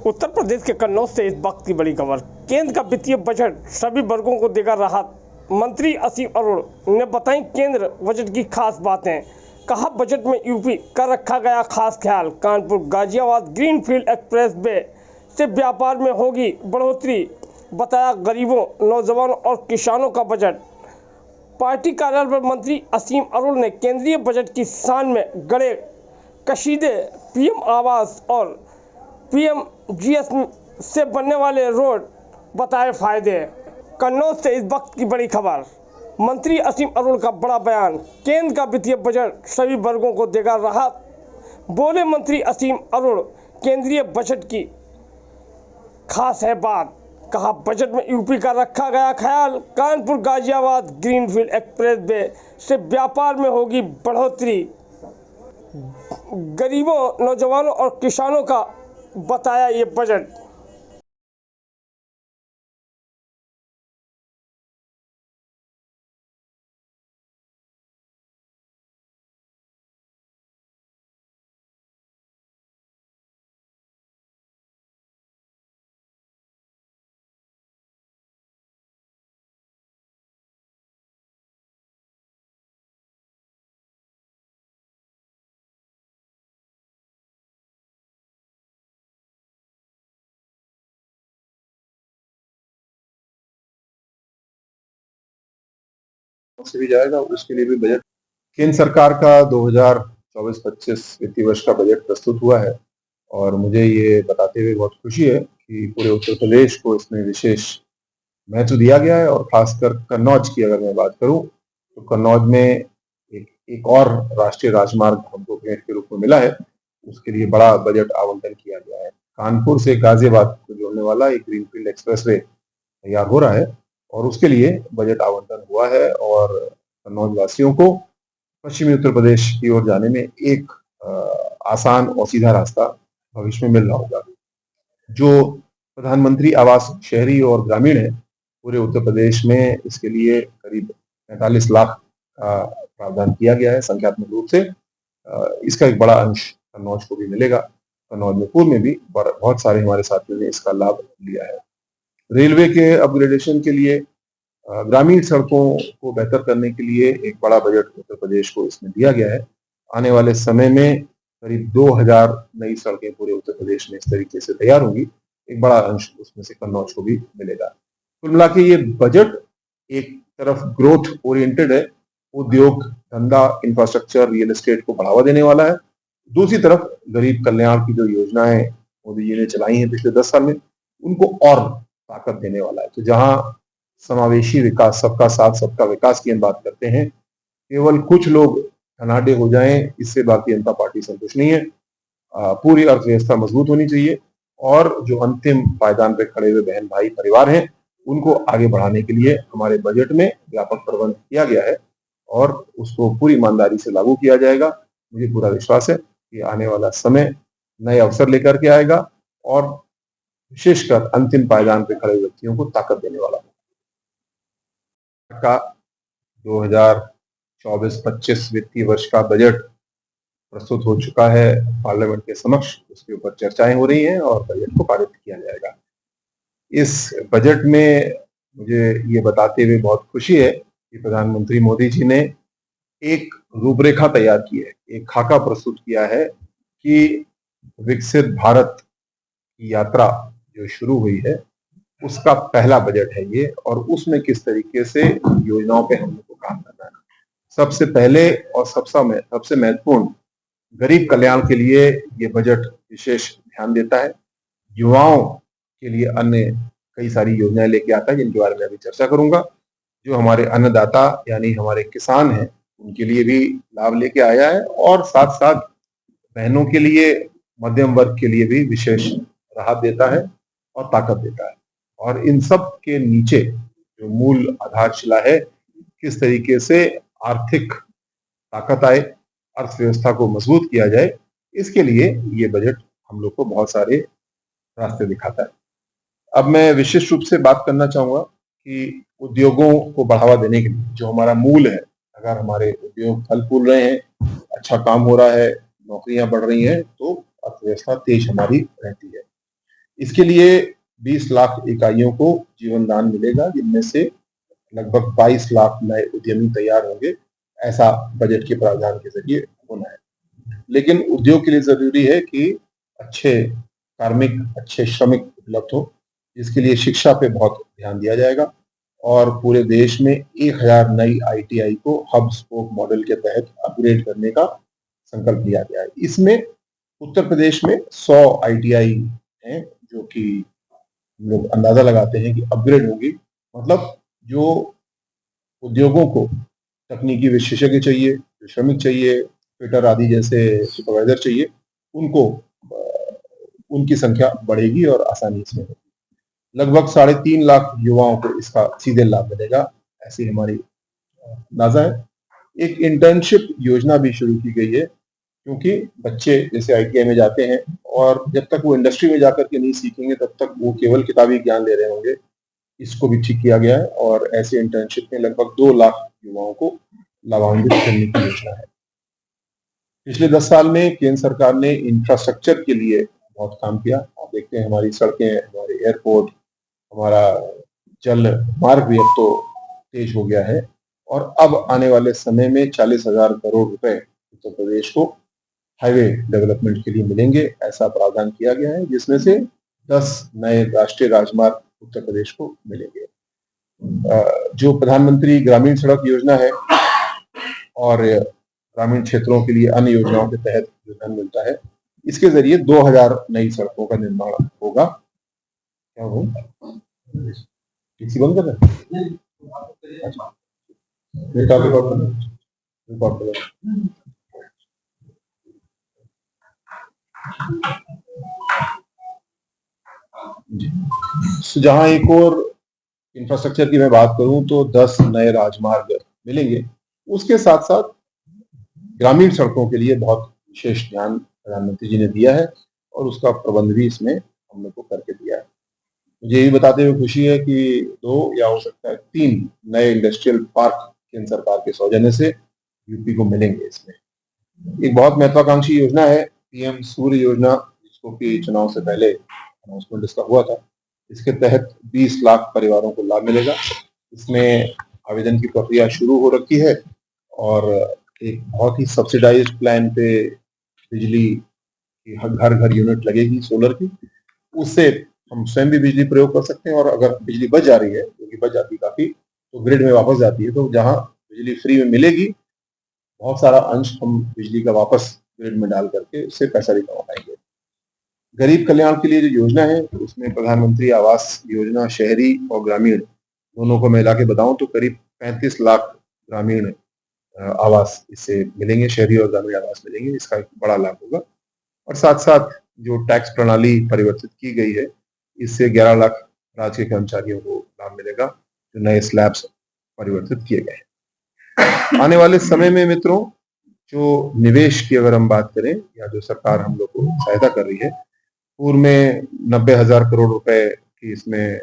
उत्तर प्रदेश के कन्नौज से इस वक्त की बड़ी खबर। केंद्र का वित्तीय बजट सभी वर्गों को देगा राहत। मंत्री असीम अरोड़ा ने बताई केंद्र बजट की खास बातें। कहा बजट में यूपी का रखा गया खास ख्याल। Kanpur Ghaziabad greenfield express way से व्यापार में होगी बढ़ोतरी। बताया गरीबों, नौजवानों और किसानों का बजट। पार्टी कार्यालय पर मंत्री असीम अरोड़ा ने केंद्रीय बजट की शान में गड़े कसीदे, पीएम आवास और पीएमजीएस से बनने वाले रोड बताए फायदे। कन्नौज से इस वक्त की बड़ी खबर। मंत्री असीम अरोड़ा का बड़ा बयान। केंद्र का वित्तीय बजट सभी वर्गों को देगा राहत। बोले मंत्री असीम अरोड़ा, केंद्रीय बजट की खास है बात। कहा बजट में यूपी का रखा गया ख्याल। Kanpur Ghaziabad greenfield express way से व्यापार में होगी बढ़ोतरी। गरीबों, नौजवानों और किसानों का बताया ये बजट। से भी जाएगा, उसके लिए भी बजट। केंद्र सरकार का 2024-25 वित्तीय वर्ष का बजट प्रस्तुत हुआ है और मुझे ये बताते हुए बहुत खुशी है कि पूरे उत्तर प्रदेश को इसमें विशेष महत्व दिया गया है। और खासकर कन्नौज की अगर मैं बात करूं तो कन्नौज में एक और राष्ट्रीय राजमार्ग हमको भेंट के रूप में मिला है। उसके लिए बड़ा बजट आवंटन किया गया है। कानपुर से गाजियाबाद को जोड़ने वाला एक ग्रीनफील्ड एक्सप्रेसवे तैयार हो रहा है और उसके लिए बजट आवंटन हुआ है और कन्नौज वासियों को पश्चिमी उत्तर प्रदेश की ओर जाने में एक आसान और सीधा रास्ता भविष्य में मिल रहा होगा। जो प्रधानमंत्री आवास शहरी और ग्रामीण है, पूरे उत्तर प्रदेश में इसके लिए करीब 45 लाख का प्रावधान किया गया है संख्यात्मक रूप से। इसका एक बड़ा अंश कन्नौज को भी मिलेगा। कन्नौज में पूर्व में भी बहुत सारे हमारे साथियों ने इसका लाभ लिया है। रेलवे के अपग्रेडेशन के लिए, ग्रामीण सड़कों को बेहतर करने के लिए एक बड़ा बजट उत्तर प्रदेश को इसमें दिया गया है। आने वाले समय में करीब 2000 नई सड़कें पूरे उत्तर प्रदेश में इस तरीके से तैयार होंगी। एक बड़ा अंश उसमें से कन्नौज को भी मिलेगा। कुल मिला के ये बजट एक तरफ ग्रोथ ओरिएंटेड है, उद्योग धंधा, इंफ्रास्ट्रक्चर, रियल एस्टेट को बढ़ावा देने वाला है। दूसरी तरफ गरीब कल्याण की जो योजनाएं मोदी जी ने चलाई हैं पिछले 10 साल में, उनको और ताकत देने वाला है। तो जहां समावेशी विकास, सबका साथ सबका विकास की हम बात करते हैं, केवल कुछ लोग धनाढ्य हो जाएं इससे भारतीय जनता पार्टी संतुष्ट नहीं है। पूरी अर्थव्यवस्था मजबूत होनी चाहिए और जो अंतिम पायदान पे खड़े हुए बहन भाई परिवार हैं, उनको आगे बढ़ाने के लिए हमारे बजट में व्यापक प्रबंध किया गया है और उसको पूरी ईमानदारी से लागू किया जाएगा। मुझे पूरा विश्वास है कि आने वाला समय नए अवसर लेकर के आएगा और विशेषकर अंतिम पायदान पे खड़े व्यक्तियों को ताकत देने वाला का 2024-25 वित्तीय वर्ष का बजट प्रस्तुत हो चुका है पार्लियामेंट के समक्ष। उसके ऊपर चर्चाएं हो रही हैं और बजट को पारित किया जाएगा। इस बजट में मुझे ये बताते हुए बहुत खुशी है कि प्रधानमंत्री मोदी जी ने एक रूपरेखा तैयार की है, एक खाका प्रस्तुत किया है कि विकसित भारत की यात्रा जो शुरू हुई है उसका पहला बजट है ये, और उसमें किस तरीके से योजनाओं पे हम लोग को काम करना है। सबसे पहले और सबसे महत्वपूर्ण गरीब कल्याण के लिए ये बजट विशेष ध्यान देता है। युवाओं के लिए अन्य कई सारी योजनाएं लेके आता है जिनके बारे में अभी चर्चा करूंगा। जो हमारे अन्नदाता यानी हमारे किसान हैं, उनके लिए भी लाभ लेके आया है और साथ साथ बहनों के लिए, मध्यम वर्ग के लिए भी विशेष राहत देता है और ताकत देता है। और इन सब के नीचे जो मूल आधारशिला है, किस तरीके से आर्थिक ताकत आए, अर्थव्यवस्था को मजबूत किया जाए, इसके लिए ये बजट हम लोग को बहुत सारे रास्ते दिखाता है। अब मैं विशेष रूप से बात करना चाहूंगा कि उद्योगों को बढ़ावा देने के लिए जो हमारा मूल है, अगर हमारे उद्योग फल फूल रहे हैं, अच्छा काम हो रहा है, नौकरियां बढ़ रही हैं, तो अर्थव्यवस्था तेज हमारी रहती है। इसके लिए 20 लाख इकाइयों को जीवन दान मिलेगा, जिनमें से लगभग 22 लाख नए उद्यमी तैयार होंगे। ऐसा बजट के प्रावधान के जरिए होना है। लेकिन उद्योग के लिए जरूरी है कि अच्छे कार्मिक, अच्छे श्रमिक उपलब्ध हो, जिसके लिए शिक्षा पे बहुत ध्यान दिया जाएगा और पूरे देश में 1000 नई आईटीआई को हब स्पोक मॉडल के तहत अपग्रेड करने का संकल्प लिया गया है। इसमें उत्तर प्रदेश में 100 आईटीआई हैं, जो कि हम लोग अंदाजा लगाते हैं कि अपग्रेड होगी। मतलब जो उद्योगों को तकनीकी विशेषज्ञ चाहिए, श्रमिक चाहिए, फिटर आदि जैसे सुपरवाइजर चाहिए, उनको उनकी संख्या बढ़ेगी और आसानी इसमें होगी। लगभग 3.5 लाख युवाओं को इसका सीधे लाभ मिलेगा, ऐसी हमारी अंदाजा है। एक इंटर्नशिप योजना भी शुरू की गई है, क्योंकि बच्चे जैसे आईटीआई में जाते हैं और जब तक वो इंडस्ट्री में जाकर के नहीं सीखेंगे तब तक वो केवल किताबी ज्ञान ले रहे होंगे। इसको भी ठीक किया गया है और ऐसे इंटर्नशिप में लगभग 2 लाख युवाओं को लाभान्वित करने की योजना है। पिछले 10 साल में केंद्र सरकार ने इंफ्रास्ट्रक्चर के लिए बहुत काम किया। आप देखते हैं हमारी सड़कें, हमारे एयरपोर्ट, हमारा जल मार्ग भी अब तो तेज हो गया है और अब आने वाले समय में 40,000 करोड़ रुपए उत्तर प्रदेश को हाईवे डेवलपमेंट के लिए मिलेंगे, ऐसा प्रावधान किया गया है, जिसमें से 10 नए राष्ट्रीय राजमार्ग उत्तर प्रदेश को मिलेंगे। जो प्रधानमंत्री ग्रामीण सड़क योजना है और ग्रामीण क्षेत्रों के लिए अन्य योजनाओं के तहत जो धन मिलता है, इसके जरिए 2000 नई सड़कों का निर्माण होगा। क्या हो किसी बंद कर रहे हैं? अच्छा, रिकॉर्ड जहां एक और इंफ्रास्ट्रक्चर की मैं बात करूं तो 10 नए राजमार्ग मिलेंगे। उसके साथ साथ ग्रामीण सड़कों के लिए बहुत विशेष ध्यान प्रधानमंत्री जी ने दिया है और उसका प्रबंध भी इसमें हम लोग को करके दिया है। मुझे ये बताते हुए खुशी है कि 2 या हो सकता है 3 नए इंडस्ट्रियल पार्क केंद्र सरकार के सौजन्य से यूपी को मिलेंगे। इसमें एक बहुत महत्वाकांक्षी योजना है पीएम सूर्य योजना, जिसको कि चुनाव से पहले अनाउंसमेंट इसका हुआ था। इसके तहत 20 लाख परिवारों को लाभ मिलेगा। इसमें आवेदन की प्रक्रिया शुरू हो रखी है और एक बहुत ही सब्सिडाइज्ड प्लान पे बिजली की घर घर यूनिट लगेगी सोलर की। उससे हम स्वयं भी बिजली प्रयोग कर सकते हैं और अगर बिजली बच जा रही है, क्योंकि बच जाती है काफी, तो ग्रिड में वापस जाती है। तो जहां बिजली फ्री में मिलेगी, बहुत सारा अंश हम बिजली का वापस ग्रिड में डाल करके उससे पैसा भी कमा पाएंगे। गरीब कल्याण के लिए जो योजना है, उसमें प्रधानमंत्री आवास योजना शहरी और ग्रामीण दोनों को मिला के बताऊं तो करीब 35 लाख ग्रामीण आवास इससे मिलेंगे, शहरी और ग्रामीण आवास मिलेंगे। इसका एक बड़ा लाभ होगा। और साथ साथ जो टैक्स प्रणाली परिवर्तित की गई है, इससे 11 लाख राज्य के कर्मचारियों को लाभ मिलेगा, जो नए स्लैब्स परिवर्तित किए गए हैं। आने वाले समय में मित्रों, जो निवेश की अगर हम बात करें या जो सरकार हम लोग को सहायता कर रही है, पूर्व में 90,000 करोड़ रुपए की इसमें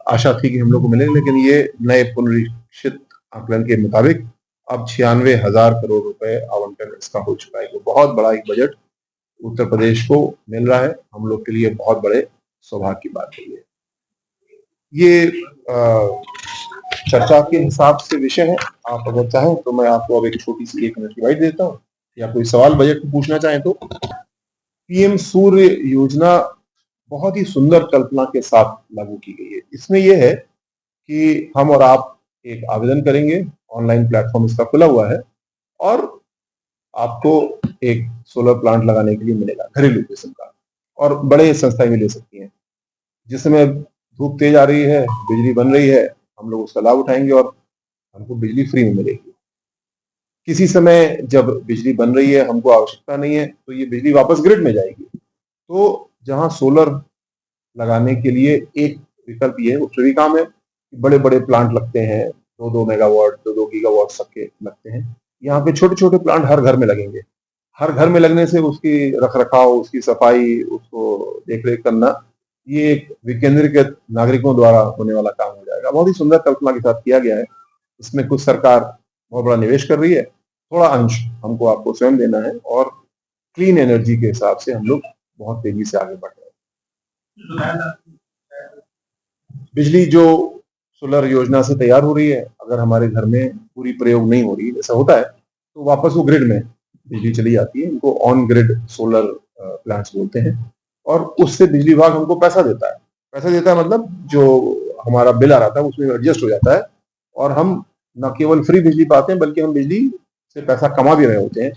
आशा थी कि हम लोग को मिलेंगे, लेकिन ये नए पुनरीक्षित आकलन के मुताबिक अब 96,000 करोड़ रुपए आवंटन इसका हो चुका है। तो बहुत बड़ा एक बजट उत्तर प्रदेश को मिल रहा है। हम लोग के लिए बहुत बड़े सौभाग्य की बात है। ये चर्चा के हिसाब से विषय है। आप अगर चाहें तो मैं आपको अब एक छोटी सी 1 मिनट की बाइट देता हूँ, या कोई सवाल बजट को पूछना चाहें तो। पीएम सूर्य योजना बहुत ही सुंदर कल्पना के साथ लागू की गई है। इसमें यह है कि हम और आप एक आवेदन करेंगे, ऑनलाइन प्लेटफॉर्म इसका खुला हुआ है और आपको एक सोलर प्लांट लगाने के लिए मिलेगा घरेलू किस्म का, और बड़े संस्थाएं भी ले सकती हैं। जिस समय धूप तेज आ रही है, बिजली बन रही है, हम लोग उसका लाभ उठाएंगे और हमको बिजली फ्री में मिलेगी। किसी समय जब बिजली बन रही है, हमको आवश्यकता नहीं है, तो ये बिजली वापस ग्रिड में जाएगी। तो जहां सोलर लगाने के लिए एक विकल्प ये उसमें भी काम है, बड़े बड़े प्लांट लगते हैं, 2-2 मेगावाट 2-2 गीगावाट सबके लगते हैं। यहाँ पे छोटे छोटे प्लांट हर घर में लगेंगे। हर घर में लगने से उसकी रख रखाव, उसकी सफाई, उसको देख रेख करना, ये एक विकेंद्रीकृत नागरिकों द्वारा होने वाला काम हो जाएगा। बहुत ही सुंदर कल्पना के साथ किया गया है। इसमें कुछ सरकार बहुत बड़ा निवेश कर रही है, थोड़ा अंश हमको आपको स्वयं देना है और क्लीन एनर्जी के हिसाब से हम लोग बहुत तेजी से आगे बढ़ रहे हैं। बिजली जो सोलर योजना से तैयार हो रही है, अगर हमारे घर में पूरी प्रयोग नहीं हो रही, ऐसा होता है, तो वापस वो ग्रिड में बिजली चली जाती है। इनको ऑन ग्रिड सोलर प्लांट्स बोलते हैं, और उससे बिजली विभाग हमको पैसा देता है। पैसा देता है मतलब जो हमारा बिल आ रहा था उसमें एडजस्ट हो जाता है, और हम न केवल फ्री बिजली पाते हैं, बल्कि हम बिजली से पैसा कमा भी रहे होते हैं।